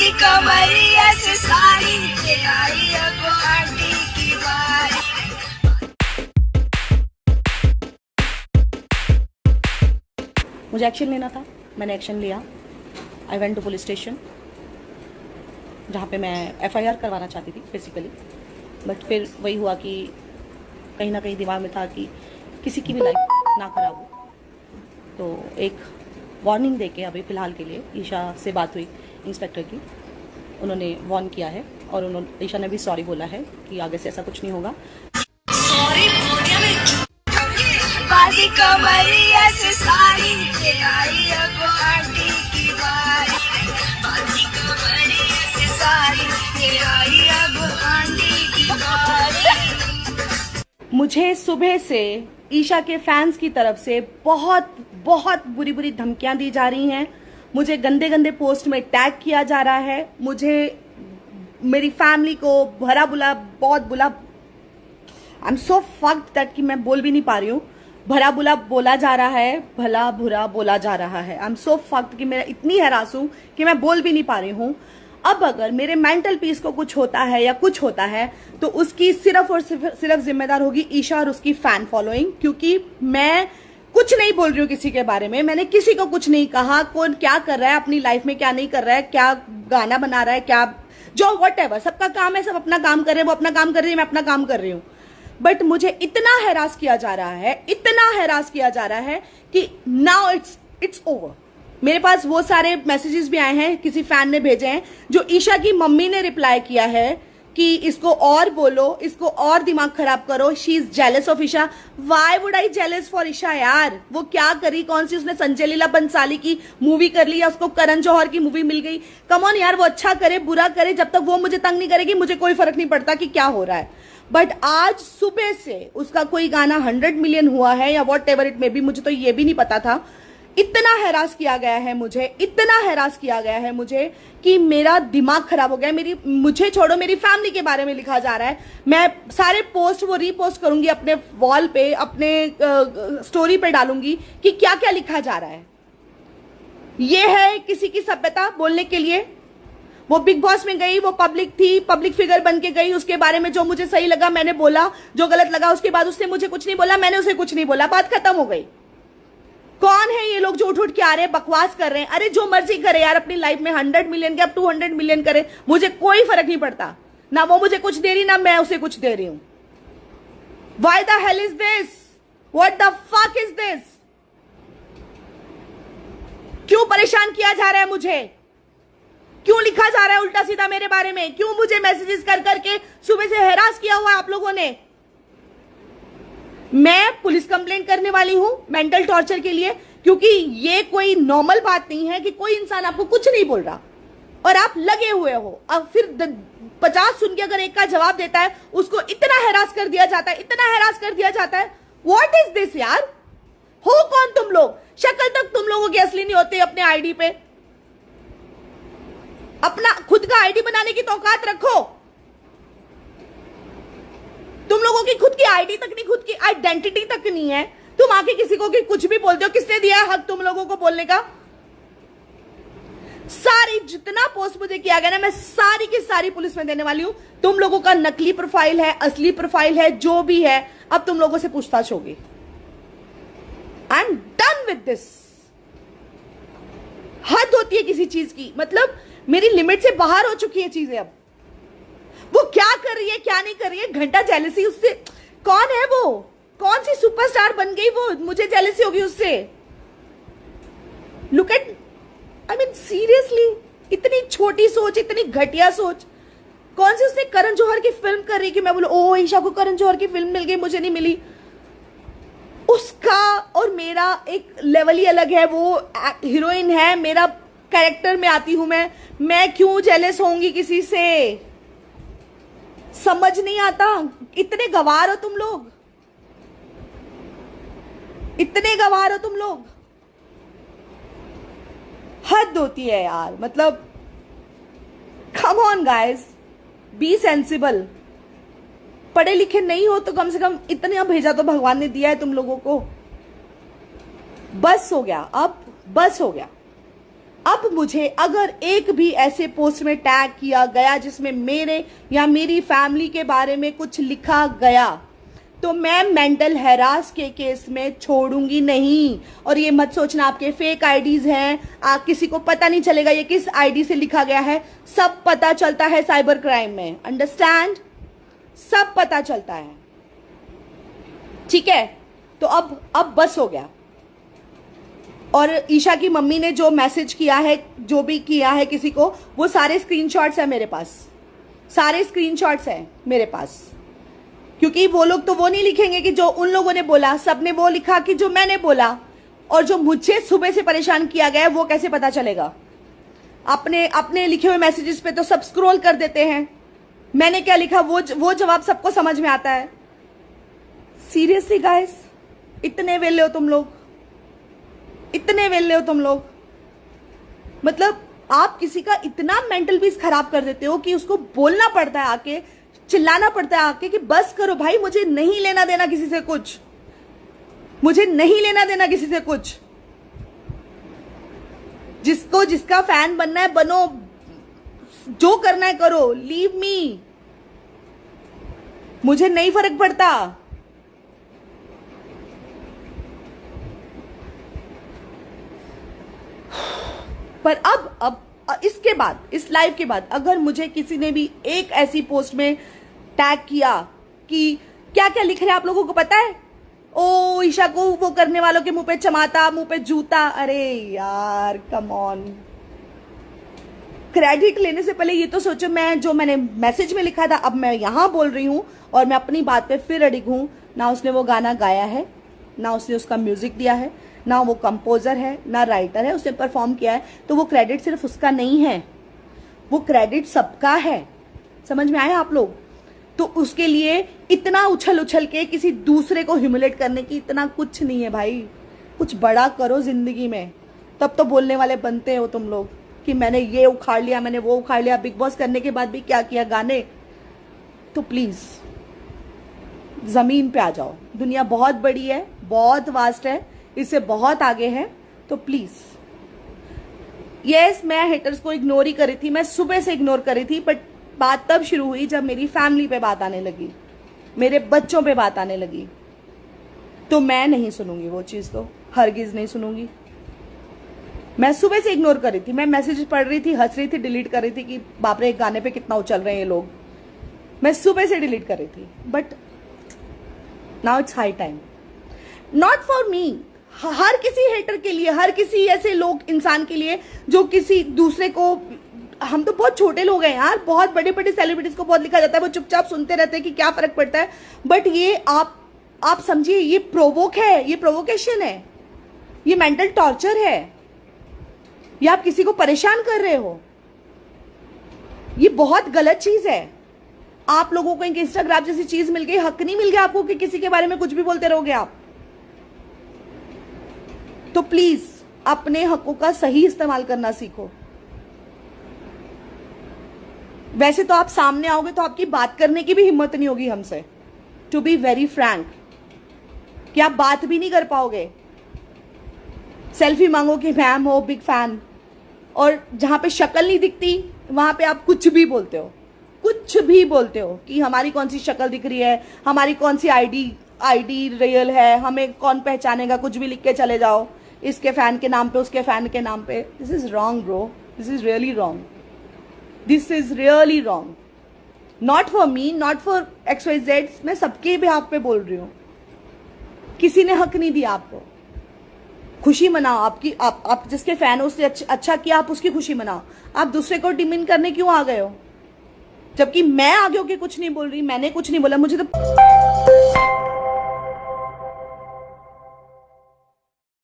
बाजी कमरिया से साड़ी के आई अब आंटी की बारी। मुझे एक्शन लेना था, मैंने एक्शन लिया। I went to police station जहाँ पे मैं FIR करवाना चाहती थी बेसिकली, बट फिर वही हुआ कि कहीं ना कहीं दिमाग में था कि किसी की भी लाइफ ना खराब हो, तो एक वार्निंग देके अभी फ़िलहाल के लिए ईशा से बात हुई इंस्पेक्टर की, उन्होंने वार्न किया है और उन्होंने ईशा ने भी सॉरी बोला है कि आगे से ऐसा कुछ नहीं होगा। सॉरी बोलिया में बाजी कमरिया से साड़ी के आई अब आंटी की बारी। बाजी कमरिया से साड़ी के आई अब आंटी की बारी। मुझे सुबह से ईशा के फैंस की तरफ से बहुत बहुत बुरी बुरी धमकियां दी जा रही हैं। मुझे गंदे गंदे पोस्ट में टैग किया जा रहा है, मुझे मेरी फैमिली को भरा बुला बहुत बुला, I am so fucked that कि मैं बोल भी नहीं पा रही हूँ। भरा बुला बोला जा रहा है, भला बुरा बोला जा रहा है। आई एम सो फक्ड कि मैं इतनी हैरास हूँ कि मैं बोल भी नहीं पा रही हूँ। अब अगर मेरे मेंटल पीस को कुछ होता है या कुछ होता है तो उसकी सिर्फ और सिर्फ जिम्मेदार होगी ईशा और उसकी फैन फॉलोइंग, क्योंकि मैं कुछ नहीं बोल रही हूँ किसी के बारे में। मैंने किसी को कुछ नहीं कहा, कौन क्या कर रहा है अपनी लाइफ में, क्या नहीं कर रहा है, क्या गाना बना रहा है, क्या जो व्हाटएवर, सबका काम है, सब अपना काम कर रहे हैं, वो अपना काम कर रही है, मैं अपना काम कर रही हूँ। बट मुझे इतना हैरास किया जा रहा है, इतना हैरास किया जा रहा है कि नाउ इट्स ओवर। मेरे पास वो सारे मैसेजेस भी आए हैं, किसी फैन ने भेजे हैं, जो ईशा की मम्मी ने रिप्लाई किया है कि इसको और बोलो, इसको और दिमाग खराब करो, she is jealous of Isha. Why would I jealous for Isha यार? वो क्या करी, कौन सी उसने संजय लीला बंसाली की मूवी कर ली या उसको करण जौहर की मूवी मिल गई? कम ऑन यार, वो अच्छा करे बुरा करे, जब तक वो मुझे तंग नहीं करेगी मुझे कोई फर्क नहीं पड़ता कि क्या हो रहा है। बट आज सुबह से उसका कोई गाना 100 मिलियन हुआ है या what ever it may be, मुझे तो ये भी नहीं पता था। इतना हैरास किया गया है मुझे, इतना हैरास किया गया है मुझे कि मेरा दिमाग खराब हो गया। मुझे छोड़ो, मेरी फैमिली के बारे में लिखा जा रहा है। मैं सारे पोस्ट वो रीपोस्ट करूंगी, अपने वॉल पे, अपने स्टोरी पे डालूंगी कि क्या क्या लिखा जा रहा है। ये है किसी की सभ्यता बोलने के लिए? वो बिग बॉस में गई, वो पब्लिक थी, पब्लिक फिगर बन के गई, उसके बारे में जो मुझे सही लगा मैंने बोला, जो गलत लगा उसके बाद उसने मुझे कुछ नहीं बोला, मैंने उसे कुछ नहीं बोला, बात खत्म हो गई। कौन है ये लोग जो उठ के आ रहे हैं, बकवास कर रहे हैं? अरे जो मर्जी करे यार अपनी लाइफ में, 100 मिलियन के अब 200 मिलियन करे, मुझे कोई फर्क नहीं पड़ता। ना वो मुझे कुछ दे रही, ना मैं उसे कुछ दे रही हूं। Why the hell is this? What the fuck is this? क्यों परेशान किया जा रहा है मुझे? क्यों लिखा जा रहा है उल्टा सीधा मेरे बारे में? क्यों मुझे मैसेजेस कर करके सुबह से हैरास किया हुआ है आप लोगों ने? मैं पुलिस कंप्लेंट करने वाली हूं मेंटल टॉर्चर के लिए, क्योंकि ये कोई नॉर्मल बात नहीं है कि कोई इंसान आपको कुछ नहीं बोल रहा और आप लगे हुए हो। अब फिर 50 सुन के अगर एक का जवाब देता है उसको इतना हैरास कर दिया जाता है, इतना हैरास कर दिया जाता है। व्हाट इज दिस यार? हो कौन तुम लोग? शक्ल तक तुम लोगों की असली नहीं होती अपने आईडी पे। अपना खुद का आईडी बनाने की तो औकात रखो। तुम लोगों की खुद की आईडी तक नहीं, खुद की आइडेंटिटी तक नहीं है, तुम आके किसी को कुछ भी बोलते हो। किसने दिया है हक तुम लोगों को बोलने का? सारी जितना पोस्ट मुझे किया गया ना, मैं सारी की सारी पुलिस में देने वाली हूं। तुम लोगों का नकली प्रोफाइल है, असली प्रोफाइल है, जो भी है, अब तुम लोगों से पूछताछ होगी। I am done with this. हद होती है किसी चीज की, मतलब मेरी लिमिट से बाहर हो चुकी है चीजें। अब वो क्या कर रही है, क्या नहीं कर रही है, घंटा जेलसी उससे। कौन है वो? कौन सी सुपरस्टार बन गई वो? मुझे जेलसी होगी उससे। Look at, I mean seriously, इतनी छोटी सोच, इतनी घटिया सोच। कौन सी उसने करण जौहर की फिल्म कर रही कि मैं बोलूं ओ ईशा को करण जौहर की फिल्म मिल गई, मुझे नहीं मिली। उसका और मेरा एक लेवल ही अलग है। वो हीरोइन है, मेरा कैरेक्टर में आती हूं मैं क्यों जेलस होंगी किसी से? समझ नहीं आता। इतने गवार हो तुम लोग, इतने गवार हो तुम लोग। हद होती है यार, मतलब come on guys, B sensible. पढ़े लिखे नहीं हो तो कम से कम इतना भेजा तो भगवान ने दिया है तुम लोगों को। बस हो गया, अब बस हो गया। अब मुझे अगर एक भी ऐसे पोस्ट में टैग किया गया जिसमें मेरे या मेरी फैमिली के बारे में कुछ लिखा गया, तो मैं मेंटल हैरास के केस में छोड़ूंगी नहीं। और ये मत सोचना आपके फेक आईडीज हैं, किसी को पता नहीं चलेगा ये किस आईडी से लिखा गया है। सब पता चलता है साइबर क्राइम में, अंडरस्टैंड, सब पता चलता है, ठीक है। तो अब बस हो गया। और ईशा की मम्मी ने जो मैसेज किया है, जो भी किया है किसी को, वो सारे स्क्रीनशॉट्स हैं मेरे पास, सारे स्क्रीनशॉट्स हैं मेरे पास। क्योंकि वो लोग तो वो नहीं लिखेंगे कि जो उन लोगों ने बोला, सबने वो लिखा कि जो मैंने बोला। और जो मुझे सुबह से परेशान किया गया है वो कैसे पता चलेगा? अपने लिखे हुए मैसेजेस पे तो सब स्क्रॉल कर देते हैं, मैंने क्या लिखा वो जवाब सबको समझ में आता है। सीरियसली गाइस, इतने वेले हो तुम लोग, इतने वेले हो तुम लोग। मतलब आप किसी का इतना मेंटल पीस खराब कर देते हो कि उसको बोलना पड़ता है आके, चिल्लाना पड़ता है आके कि बस करो भाई, मुझे नहीं लेना देना किसी से कुछ, मुझे नहीं लेना देना किसी से कुछ। जिसको जिसका फैन बनना है बनो, जो करना है करो, लीव मी, मुझे नहीं फर्क पड़ता। पर अब इसके बाद, इस लाइव के बाद, अगर मुझे किसी ने भी एक ऐसी पोस्ट में टैग किया कि क्या क्या लिख रहे हैं आप लोगों को पता है, ओ ईशा को वो करने वालों के मुंह पे चमाता, मुंह पे जूता, अरे यार कम ऑन। क्रेडिट लेने से पहले ये तो सोचो, मैंने मैसेज में लिखा था अब मैं यहां बोल रही हूं और मैं अपनी बात पे फिर अडिग हूं। ना उसने वो गाना गाया है, ना उसने उसका म्यूजिक दिया है, ना वो कंपोजर है, ना राइटर है, उसने परफॉर्म किया है। तो वो क्रेडिट सिर्फ उसका नहीं है, वो क्रेडिट सबका है। समझ में आया आप लोग? तो उसके लिए इतना उछल उछल के किसी दूसरे को ह्यूमिलेट करने की इतना कुछ नहीं है भाई। कुछ बड़ा करो जिंदगी में, तब तो बोलने वाले बनते हो तुम लोग कि मैंने ये उखाड़ लिया, मैंने वो उखाड़ लिया। बिग बॉस करने के बाद भी क्या किया, गाने। तो प्लीज जमीन पे आ जाओ, दुनिया बहुत बड़ी है, बहुत वास्ट है, इससे बहुत आगे है। तो प्लीज, यस मैं हेटर्स को इग्नोर ही कर रही थी, मैं सुबह से इग्नोर कर रही थी, बट बात तब शुरू हुई जब मेरी फैमिली पे बात आने लगी, मेरे बच्चों पे बात आने लगी। तो मैं नहीं सुनूंगी वो चीज, तो हरगिज नहीं सुनूंगी। मैं सुबह से इग्नोर कर रही थी, मैं मैसेज पढ़ रही थी, हंस रही थी, डिलीट कर रही थी कि बाप रे एक गाने पे कितना उछल रहे हैं ये लोग। मैं सुबह से डिलीट कर रही थी, but now it's high time, not for me, हर किसी हेटर के लिए, हर किसी ऐसे लोग, इंसान के लिए जो किसी दूसरे को, हम तो बहुत छोटे लोग हैं यार, बहुत बड़े बड़े सेलिब्रिटीज को बहुत लिखा जाता है, वो चुपचाप सुनते रहते हैं कि क्या फर्क पड़ता है। बट ये आप समझिए, ये प्रोवोक है, ये प्रोवोकेशन है, ये मेंटल टॉर्चर है, ये आप किसी को परेशान कर रहे हो, ये बहुत गलत चीज है। आप लोगों को एक इंस्टाग्राम जैसी चीज मिल गई, हक नहीं मिल गया आपको कि किसी के बारे में कुछ भी बोलते रहोगे आप। तो प्लीज अपने हकों का सही इस्तेमाल करना सीखो। वैसे तो आप सामने आओगे तो आपकी बात करने की भी हिम्मत नहीं होगी हमसे, टू बी वेरी फ्रैंक, कि आप बात भी नहीं कर पाओगे। सेल्फी मांगो कि मैम हो बिग फैन, और जहां पे शक्ल नहीं दिखती वहां पे आप कुछ भी बोलते हो, कुछ भी बोलते हो कि हमारी कौन सी शक्ल दिख रही है, हमारी कौन सी आईडी रियल है, हमें कौन पहचानेगा, कुछ भी लिख के चले जाओ, इसके फैन के नाम पे, उसके फैन के नाम पे। This is wrong bro, this is really wrong, this is really wrong. Not for me, not for XYZ, मैं सबके बिहाफ पे बोल रही हूं। किसी ने हक नहीं दिया आपको। खुशी मनाओ, आप जिसके फैन हो उसने अच्छा किया, आप उसकी खुशी मनाओ। आप दूसरे को डिमीन करने क्यों आ गए हो? जबकि मैं आगे होके कुछ नहीं बोल रही, मैंने कुछ नहीं बोला, मुझे तो